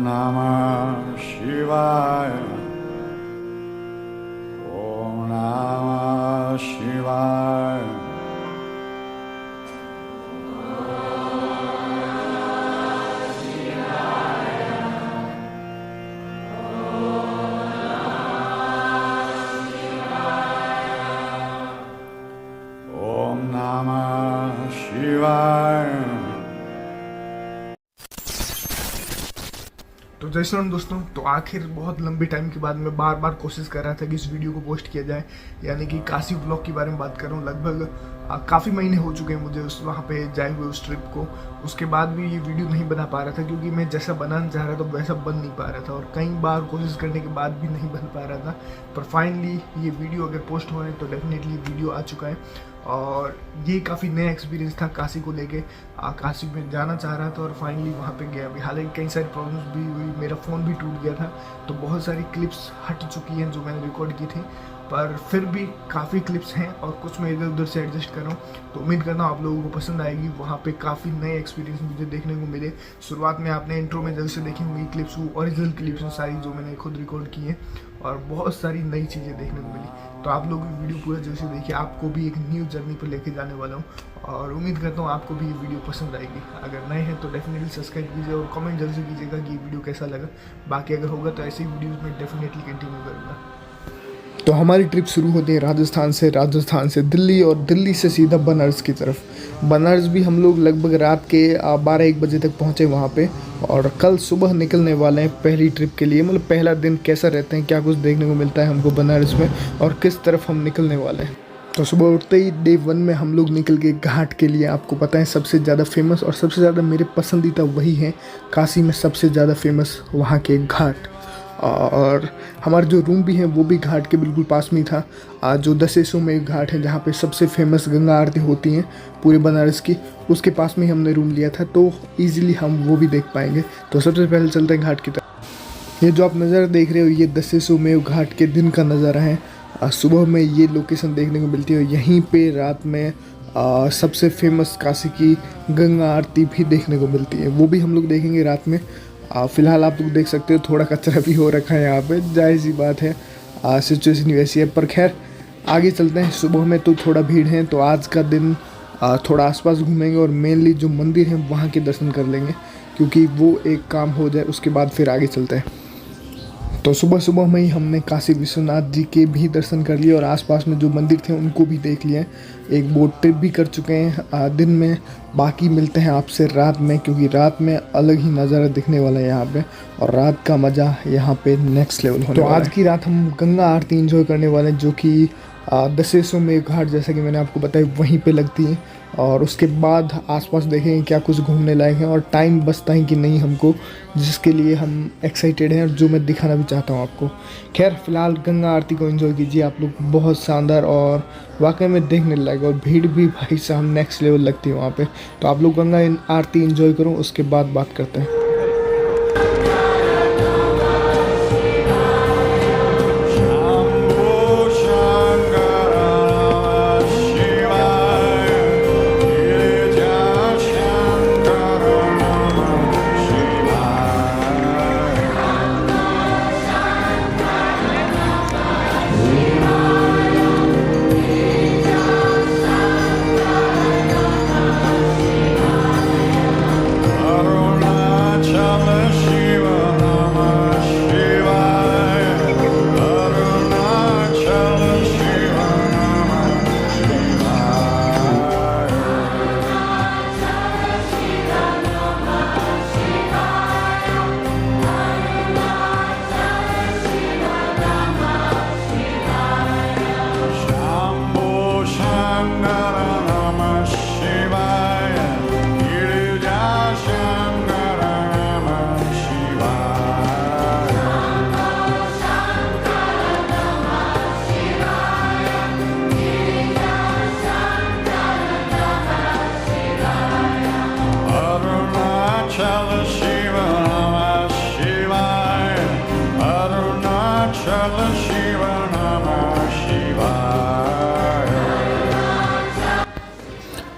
Namah Shivaya. Om Namah Shivaya. Om Namah Shivaya. तो जय श्री राम दोस्तों। तो आखिर बहुत लंबी टाइम के बाद मैं बार बार कोशिश कर रहा था कि इस वीडियो को पोस्ट किया जाए, यानी कि काशी ब्लॉग के बारे में बात कर रहा हूँ। लगभग काफ़ी महीने हो चुके हैं मुझे वहाँ पे जाए हुए उस ट्रिप को। उसके बाद भी ये वीडियो नहीं बना पा रहा था क्योंकि मैं जैसा बनाना चाह रहा था वैसा बन नहीं पा रहा था, और कई बार कोशिश करने के बाद भी नहीं बन पा रहा था। पर फाइनली ये वीडियो अगर पोस्ट हो रहे तो डेफिनेटली वीडियो आ चुका है, और ये काफ़ी नया एक्सपीरियंस था काशी को लेके। काशी में जाना चाह रहा था और फाइनली वहाँ पे गया भी। हालांकि कई सारी प्रॉब्लम्स भी हुई, मेरा फ़ोन भी टूट गया था, तो बहुत सारी क्लिप्स हट चुकी हैं जो मैंने रिकॉर्ड की थी, पर फिर भी काफ़ी क्लिप्स हैं और कुछ मैं इधर उधर से एडजस्ट कर रहा हूँ। तो उम्मीद करता हूँ आप लोगों को पसंद आएगी। वहाँ पे काफ़ी नए एक्सपीरियंस मुझे देखने को मिले। शुरुआत में आपने इंट्रो में जल्द से देखी होंगी क्लिप्स, वो ओरिजिनल क्लिप्स हैं सारी जो मैंने खुद रिकॉर्ड की हैं, और बहुत सारी नई चीज़ें देखने को मिली। तो आप लोग वीडियो पूरा जल्द से देखिए, आपको भी एक न्यू जर्नी पर लेके जाने वाला हूँ, और उम्मीद करता हूँ आपको भी ये वीडियो पसंद आएगी। अगर नए हैं तो डेफिनेटली सब्सक्राइब कीजिए और कमेंट जल्द से कीजिएगा कि ये वीडियो कैसा लगा। बाकी अगर होगा तो ऐसे ही वीडियोज़ में डेफिनेटली कंटिन्यू करूँगा। तो हमारी ट्रिप शुरू होती है राजस्थान से दिल्ली, और दिल्ली से सीधा बनारस की तरफ। बनारस भी हम लोग लगभग रात के 12-1 बजे तक पहुँचे वहाँ पे, और कल सुबह निकलने वाले हैं पहली ट्रिप के लिए। मतलब पहला दिन कैसा रहते हैं, क्या कुछ देखने को मिलता है हमको बनारस में, और किस तरफ हम निकलने वाले हैं। तो सुबह उठते ही डे 1 में हम लोग निकल गए घाट के लिए। आपको पता है सबसे ज़्यादा फेमस और सबसे ज़्यादा मेरे पसंदीदा वही हैं। काशी में सबसे ज़्यादा फेमस वहाँ के घाट, और हमारा जो रूम भी है वो भी घाट के बिल्कुल पास में ही था। जो दशाश्वमेध घाट है जहाँ पे सबसे फेमस गंगा आरती होती हैं पूरे बनारस की, उसके पास में ही हमने रूम लिया था, तो इजीली हम वो भी देख पाएंगे। तो सबसे पहले चलते हैं घाट की तरफ। ये जो आप नज़ारा देख रहे हो ये दशाश्वमेध घाट के दिन का नज़ारा है। सुबह में ये लोकेशन देखने को मिलती है। यहीं पे रात में सबसे फेमस काशी की गंगा आरती भी देखने को मिलती है, वो भी हम लोग देखेंगे रात में। फ़िलहाल आप लोग देख सकते हो थोड़ा कचरा भी हो रखा है यहाँ पे, जाहिर सी बात है, सिचुएशन वैसी है। पर खैर आगे चलते हैं। सुबह में तो थोड़ा भीड़ है, तो आज का दिन थोड़ा आसपास घूमेंगे और मेनली जो मंदिर है वहाँ के दर्शन कर लेंगे, क्योंकि वो एक काम हो जाए उसके बाद फिर आगे चलते हैं। तो सुबह सुबह में ही हमने काशी विश्वनाथ जी के भी दर्शन कर लिए, और आसपास में जो मंदिर थे उनको भी देख लिए। एक बोट ट्रिप भी कर चुके हैं दिन में। बाकी मिलते हैं आपसे रात में, क्योंकि रात में अलग ही नज़ारा दिखने वाला है यहाँ पे, और रात का मज़ा यहाँ पे नेक्स्ट लेवल होने वाला है। तो आज की रात हम गंगा आरती एंजॉय करने वाले हैं, जो कि दशाश्वमेध घाट जैसा कि मैंने आपको बताया वहीं पे लगती है। और उसके बाद आसपास देखेंगे क्या कुछ घूमने लायक है, और टाइम बचता है कि नहीं हमको, जिसके लिए हम एक्साइटेड हैं और जो मैं दिखाना भी चाहता हूँ आपको। खैर फ़िलहाल गंगा आरती को एंजॉय कीजिए आप लोग, बहुत शानदार और वाकई में देखने लायक, और भीड़ भी भाई साहब नेक्स्ट लेवल लगती है वहाँ पे। तो आप लोग गंगा आरती एंजॉय करो, उसके बाद बात करते हैं।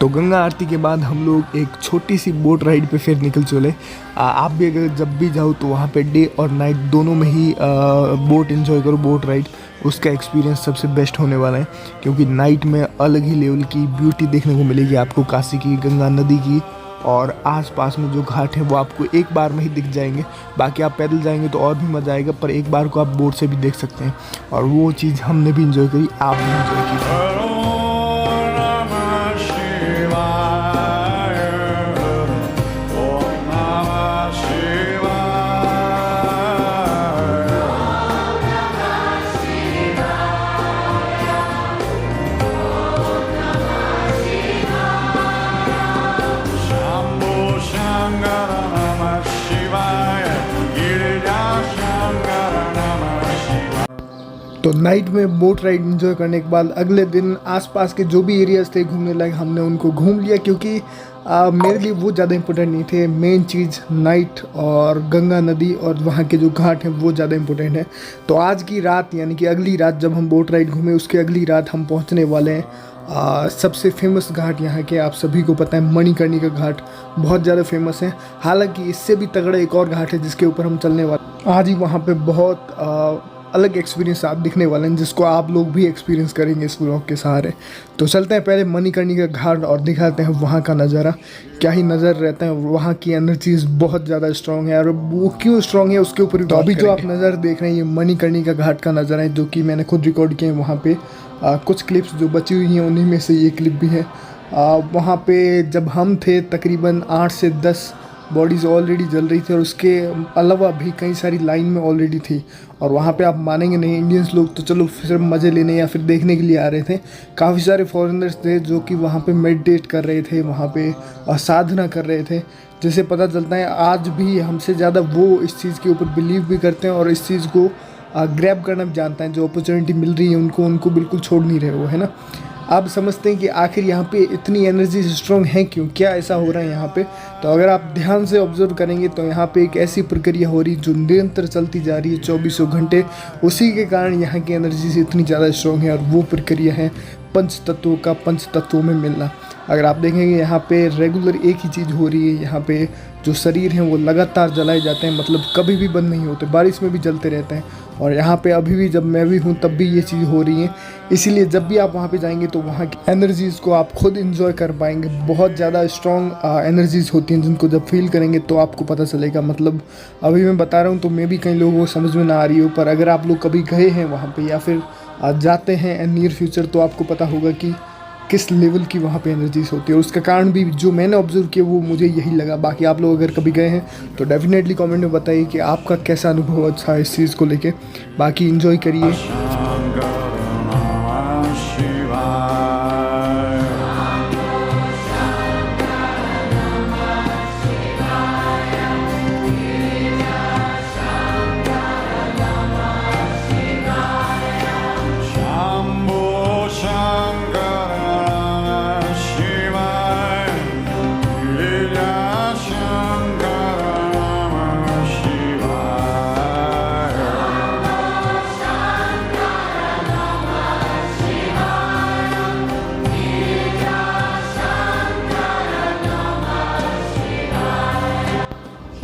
तो गंगा आरती के बाद हम लोग एक छोटी सी बोट राइड पे फिर निकल चले। आप भी अगर जब भी जाओ तो वहाँ पे डे और नाइट दोनों में ही बोट एंजॉय करो, बोट राइड। उसका एक्सपीरियंस सबसे बेस्ट होने वाला है, क्योंकि नाइट में अलग ही लेवल की ब्यूटी देखने को मिलेगी आपको काशी की, गंगा नदी की, और आसपास में जो घाट है वो आपको एक बार में ही दिख जाएंगे। बाकी आप पैदल जाएंगे तो और भी मज़ा आएगा, पर एक बार को आप बोट से भी देख सकते हैं, और वो चीज़ हमने भी इंजॉय करी, आप भी इंजॉय कीजिए। तो नाइट में बोट राइड एंजॉय करने के बाद अगले दिन आसपास के जो भी एरियाज़ थे घूमने लायक हमने उनको घूम लिया, क्योंकि मेरे लिए वो ज़्यादा इंपॉर्टेंट नहीं थे। मेन चीज़ नाइट और गंगा नदी और वहाँ के जो घाट हैं वो ज़्यादा इंपॉर्टेंट है। तो आज की रात यानी कि अगली रात जब हम बोट राइड घूमे, उसके अगली रात हम पहुँचने वाले हैं सबसे फेमस घाट यहाँ के, आप सभी को पता है मणिकर्णिका घाट बहुत ज़्यादा फेमस है। हालांकि इससे भी तगड़ा एक और घाट है जिसके ऊपर हम चलने वाले आज ही। वहाँ पे बहुत अलग एक्सपीरियंस आप दिखने वाले हैं, जिसको आप लोग भी एक्सपीरियंस करेंगे इस व्लॉग के सहारे। तो चलते हैं पहले मणिकर्णिका घाट और दिखाते हैं वहाँ का नज़ारा। क्या ही नज़र रहता है, वहाँ की एनर्जीज बहुत ज़्यादा स्ट्रॉन्ग है, और वो क्यों स्ट्रॉन्ग है उसके ऊपर। तो अभी जो आप नज़र देख रहे हैं ये मणिकर्णिका घाट का नज़ारा है, जो कि मैंने खुद रिकॉर्ड किया है। वहाँ पे कुछ क्लिप्स जो बची हुई हैं उन्हीं में से ये क्लिप भी है। वहाँ पे जब हम थे तकरीबन 8 से 10 बॉडीज़ ऑलरेडी जल रही थी, और उसके अलावा भी कई सारी लाइन में ऑलरेडी थी। और वहाँ पे आप मानेंगे नहीं, इंडियंस लोग तो चलो सिर्फ मज़े लेने या फिर देखने के लिए आ रहे थे, काफ़ी सारे फॉरेनर्स थे जो कि वहाँ पे मेडिटेट कर रहे थे, वहाँ पे साधना कर रहे थे। जिससे पता चलता है आज भी हमसे ज़्यादा वो इस चीज़ के ऊपर बिलीव भी करते हैं और इस चीज़ को ग्रैब करना भी जानते हैं। जो अपॉर्चुनिटी मिल रही है उनको बिल्कुल छोड़ नहीं रहे वो, है ना। आप समझते हैं कि आखिर यहाँ पे इतनी एनर्जी स्ट्रॉन्ग है क्यों, क्या ऐसा हो रहा है यहाँ पे। तो अगर आप ध्यान से ऑब्जर्व करेंगे तो यहाँ पे एक ऐसी प्रक्रिया हो रही है जो निरंतर चलती जा रही है 24 घंटे। उसी के कारण यहाँ की एनर्जी इतनी ज़्यादा स्ट्रॉन्ग है, और वो प्रक्रिया है पंच तत्वों का पंच तत्वों में मिलना। अगर आप देखेंगे यहाँ पे रेगुलर एक ही चीज़ हो रही है, यहाँ पे जो शरीर हैं वो लगातार जलाए जाते हैं, मतलब कभी भी बंद नहीं होते, बारिश में भी जलते रहते हैं। और यहाँ पे अभी भी जब मैं भी हूँ तब भी ये चीज़ हो रही है। इसीलिए जब भी आप वहाँ पे जाएंगे तो वहाँ की एनर्जीज़ को आप खुद इंजॉय कर पाएंगे। बहुत ज़्यादा स्ट्रॉन्ग एनर्जीज़ होती हैं जिनको जब फील करेंगे तो आपको पता चलेगा। मतलब अभी मैं बता रहा हूँ तो मे भी कई लोगों को समझ में ना आ रही हो, पर अगर आप लोग कभी गए हैं वहाँ पर या फिर जाते हैं नियर फ्यूचर तो आपको पता होगा कि किस लेवल की वहाँ पे एनर्जीज होती है। और उसका कारण भी जो मैंने ऑब्जर्व किया वो मुझे यही लगा। बाकी आप लोग अगर कभी गए हैं तो डेफिनेटली कमेंट में बताइए कि आपका कैसा अनुभव अच्छा है इस चीज़ को लेके। बाकी एंजॉय करिए।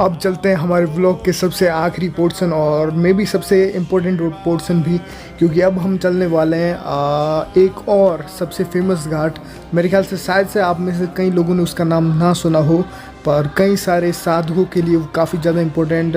अब चलते हैं हमारे व्लॉग के सबसे आखिरी पोर्शन, और मे भी सबसे इम्पोर्टेंट पोर्शन भी, क्योंकि अब हम चलने वाले हैं एक और सबसे फेमस घाट। मेरे ख्याल से शायद से आप में से कई लोगों ने उसका नाम ना सुना हो, पर कई सारे साधुओं के लिए वो काफ़ी ज़्यादा इम्पोर्टेंट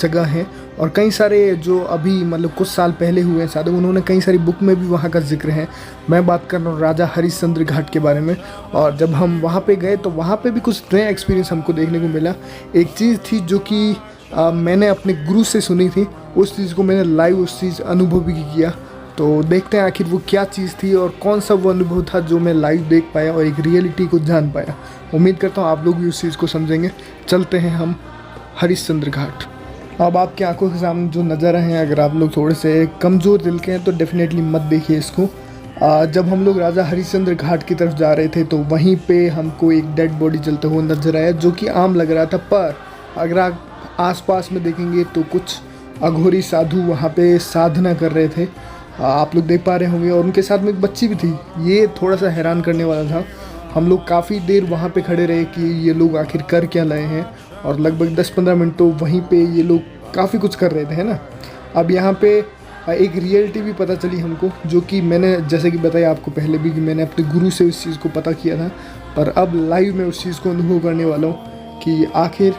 जगह है। और कई सारे जो अभी मतलब कुछ साल पहले हुए हैं साधु, उन्होंने कई सारी बुक में भी वहाँ का जिक्र है। मैं बात कर रहा हूँ राजा हरिश्चंद्र घाट के बारे में। और जब हम वहाँ पे गए तो वहाँ पे भी कुछ नया एक्सपीरियंस हमको देखने को मिला। एक चीज़ थी जो कि मैंने अपने गुरु से सुनी थी, उस चीज़ को मैंने लाइव उस चीज़ अनुभव भी किया। तो देखते हैं आखिर वो क्या चीज़ थी और कौन सा वो अनुभव था जो मैं लाइव देख पाया और एक रियलिटी को जान पाया। उम्मीद करता हूँ आप लोग भी उस चीज़ को समझेंगे। चलते हैं हम हरिश्चंद्र घाट। अब आपकी आंखों के सामने जो नज़ारा है, अगर आप लोग थोड़े से कमज़ोर दिल के हैं तो डेफिनेटली मत देखिए इसको। जब हम लोग राजा हरिश्चंद्र घाट की तरफ जा रहे थे तो वहीं पे हमको एक डेड बॉडी जलते हुए नजर आया, जो कि आम लग रहा था। पर अगर आप आसपास में देखेंगे तो कुछ अघोरी साधु वहाँ पे साधना कर रहे थे, आप लोग देख पा रहे होंगे। और उनके साथ में एक बच्ची भी थी। ये थोड़ा सा हैरान करने वाला था। हम लोग काफ़ी देर वहाँ पे खड़े रहे कि ये लोग आखिर कर क्या लाए हैं, और लगभग 10-15 मिनट तो वहीं पे ये लोग काफ़ी कुछ कर रहे थे, है ना। अब यहाँ पे एक रियलिटी भी पता चली हमको, जो कि मैंने जैसे कि बताया आपको पहले भी कि मैंने अपने गुरु से उस चीज़ को पता किया था, पर अब लाइव में उस चीज़ को अनुभव करने वाला हूँ कि आखिर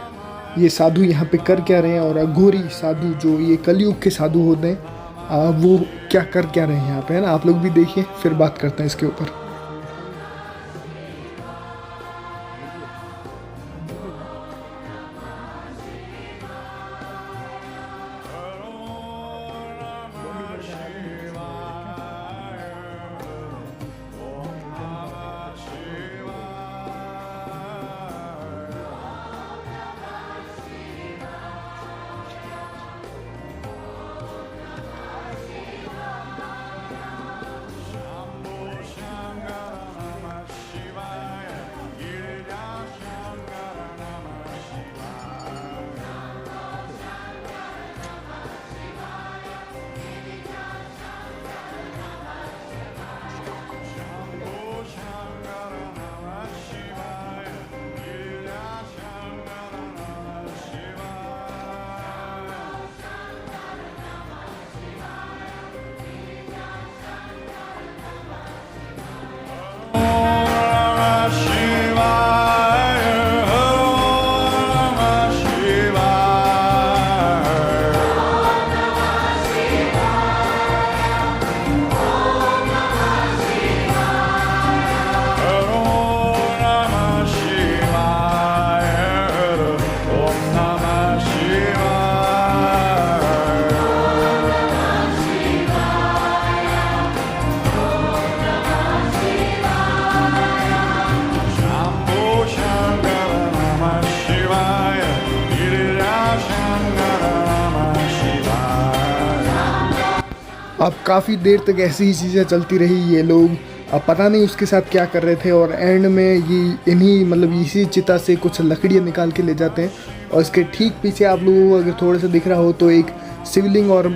ये साधु यहाँ पे कर क्या रहे हैं, और अघोरी साधु जो ये कलयुग के साधु होते हैं वो क्या कर क्या रहे हैं यहाँ पे, है ना। आप लोग भी देखिए, फिर बात करते हैं इसके ऊपर। अब काफ़ी देर तक ऐसी ही चीज़ें चलती रही। ये लोग अब पता नहीं उसके साथ क्या कर रहे थे, और एंड में ये इन्हीं मतलब इसी चिता से कुछ लकड़ियाँ निकाल के ले जाते हैं, और इसके ठीक पीछे आप लोगों को अगर थोड़ा सा दिख रहा हो तो एक शिवलिंग और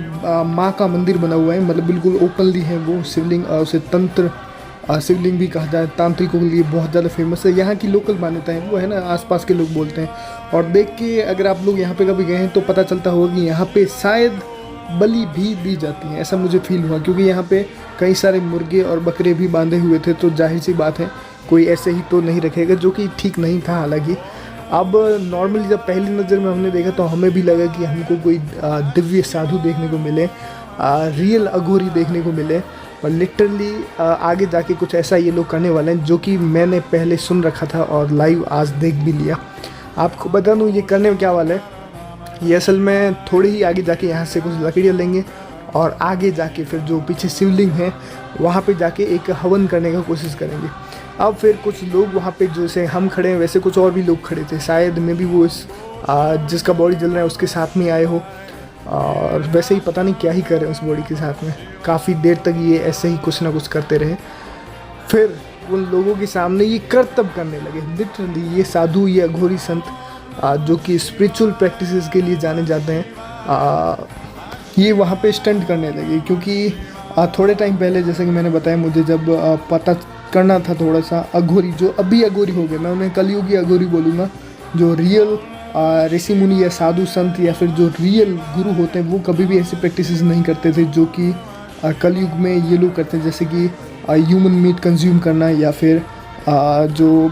माँ का मंदिर बना हुआ है, मतलब बिल्कुल ओपनली है वो शिवलिंग। उसे तंत्र शिवलिंग भी कहा जाए, तांत्रिकों के लिए बहुत ज़्यादा फेमस है। यहाँ की लोकल मान्यता है वो, है ना, आसपास के लोग बोलते हैं। और देख के अगर आप लोग यहाँ पे कभी गए हैं तो पता चलता होगा कि यहाँ पे शायद बलि भी दी जाती है, ऐसा मुझे फील हुआ, क्योंकि यहाँ पे कई सारे मुर्गे और बकरे भी बांधे हुए थे। तो जाहिर सी बात है कोई ऐसे ही तो नहीं रखेगा, जो कि ठीक नहीं था। हालांकि अब नॉर्मली जब पहली नज़र में हमने देखा तो हमें भी लगा कि हमको कोई दिव्य साधु देखने को मिले, रियल अघोरी देखने को मिले, और लिटरली आगे जाके कुछ ऐसा ये लोग करने वाले हैं जो कि मैंने पहले सुन रखा था और लाइव आज देख भी लिया। आपको बता दूँ ये करने में क्या वाला है। ये असल में थोड़ी ही आगे जाके यहाँ से कुछ लकड़ियाँ लेंगे, और आगे जाके फिर जो पीछे शिवलिंग है वहाँ पे जाके एक हवन करने का कोशिश करेंगे। अब फिर कुछ लोग वहाँ पे जैसे हम खड़े हैं वैसे कुछ और भी लोग खड़े थे, शायद में भी वो इस जिसका बॉडी जल रहा है उसके साथ में आए हो, और वैसे ही पता नहीं क्या ही कर रहे हैं उस बॉडी के साथ में। काफ़ी देर तक ये ऐसे ही कुछ ना कुछ करते रहे। फिर उन लोगों के सामने ये करतब करने लगे। लिटरली ये साधु, ये अघोरी संत जो कि स्पिरिचुअल प्रैक्टिसेस के लिए जाने जाते हैं, ये वहाँ पे स्टंट करने लगे। क्योंकि थोड़े टाइम पहले जैसे कि मैंने बताया, मुझे जब पता करना था थोड़ा सा, अघोरी जो अभी अघोरी हो गए, मैं उन्हें कलयुगी अघोरी बोलूँगा, जो रियल ऋषि मुनि या साधु संत या फिर जो रियल गुरु होते हैं वो कभी भी ऐसे प्रैक्टिसेस नहीं करते थे जो कि कलयुग में ये लोग करते हैं। जैसे कि ह्यूमन मीट कंज्यूम करना, या फिर जो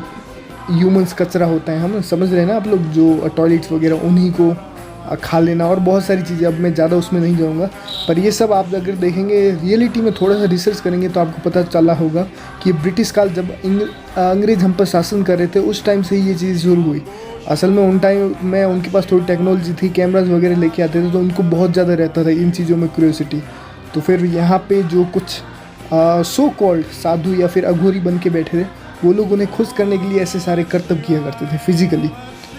ह्यूमन्स कचरा होता है, हम समझ रहे हैं ना आप लोग, जो टॉयलेट्स वगैरह उन्हीं को खा लेना, और बहुत सारी चीज़ें। अब मैं ज़्यादा उसमें नहीं जाऊँगा, पर ये सब आप अगर देखेंगे रियलिटी में, थोड़ा सा रिसर्च करेंगे तो आपको पता चला होगा कि ब्रिटिश काल जब अंग्रेज़ हम पर शासन कर रहे थे उस टाइम से ये चीज़ शुरू हुई। असल में उन टाइम में उनके पास थोड़ी टेक्नोलॉजी थी, कैमराज वगैरह लेके आते थे, तो उनको बहुत ज़्यादा रहता था इन चीज़ों में क्यूरियोसिटी। तो फिर यहाँ पे जो कुछ सो कॉल्ड साधु या फिर अघोरी बन के बैठे थे, वो लोग उन्हें खुश करने के लिए ऐसे सारे करतब किया करते थे फिजिकली,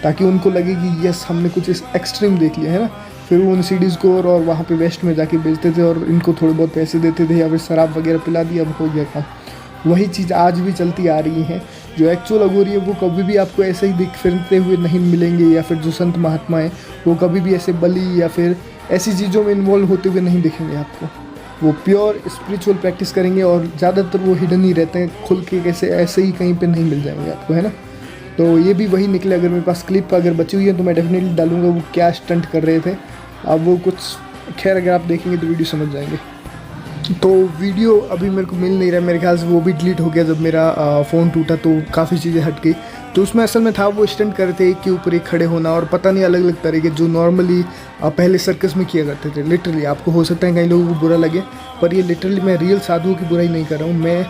ताकि उनको लगे कि यस हमने कुछ इस एक्सट्रीम देख लिया है ना। फिर वो उन सीडीज़ को और वहाँ पे वेस्ट में जाके बेचते थे, और इनको थोड़े बहुत पैसे देते थे, या फिर शराब वगैरह पिला दिया, अब हो गया काम। वही चीज़ आज भी चलती आ रही है। जो एक्चुअल अघोरी है वो कभी भी आपको ऐसे ही दिख फिरते हुए नहीं मिलेंगे, या फिर जो संत महात्मा हैं वो कभी भी ऐसे बलि या फिर ऐसी चीज़ों में इन्वॉल्व होते हुए नहीं दिखेंगे आपको। वो प्योर स्पिरिचुअल प्रैक्टिस करेंगे और ज़्यादातर वो हिडन ही रहते हैं, खुल के कैसे ऐसे ही कहीं पे नहीं मिल जाएंगे आपको, है ना। तो ये भी वही निकले। अगर मेरे पास क्लिप अगर बची हुई है तो मैं डेफिनेटली डालूंगा वो क्या स्टंट कर रहे थे। अब वो कुछ खैर अगर आप देखेंगे तो वीडियो समझ जाएंगे। तो वीडियो अभी मेरे को मिल नहीं रहा, मेरे ख्याल से वो भी डिलीट हो गया जब मेरा फ़ोन टूटा, तो काफ़ी चीज़ें हट गई। तो उसमें असल में था वो स्टंट कर रहे थे एक के ऊपर एक खड़े होना और पता नहीं अलग अलग तरीके जो नॉर्मली पहले सर्कस में किया करते थे। लिटरली आपको हो सकता है कई लोगों को बुरा लगे, पर ये लिटरली मैं रियल साधुओं की बुराई नहीं कर रहा हूँ, मैं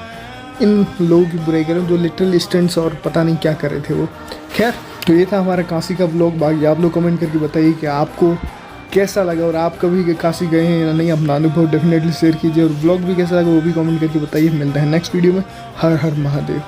इन लोगों की बुराई कर रहा हूँ जो लिटरली स्टंट्स और पता नहीं क्या कर रहे थे वो। खैर तो ये था हमारा काशी का व्लॉग। बाकी आप लोग कमेंट करके बताइए कि आपको कैसा लगा और आप कभी काशी गए हैं या नहीं, अपना अनुभव डेफिनेटली शेयर कीजिए और व्लॉग भी कैसा लगा वो भी कमेंट करके बताइए। मिलते हैं नेक्स्ट वीडियो में। हर हर महादेव।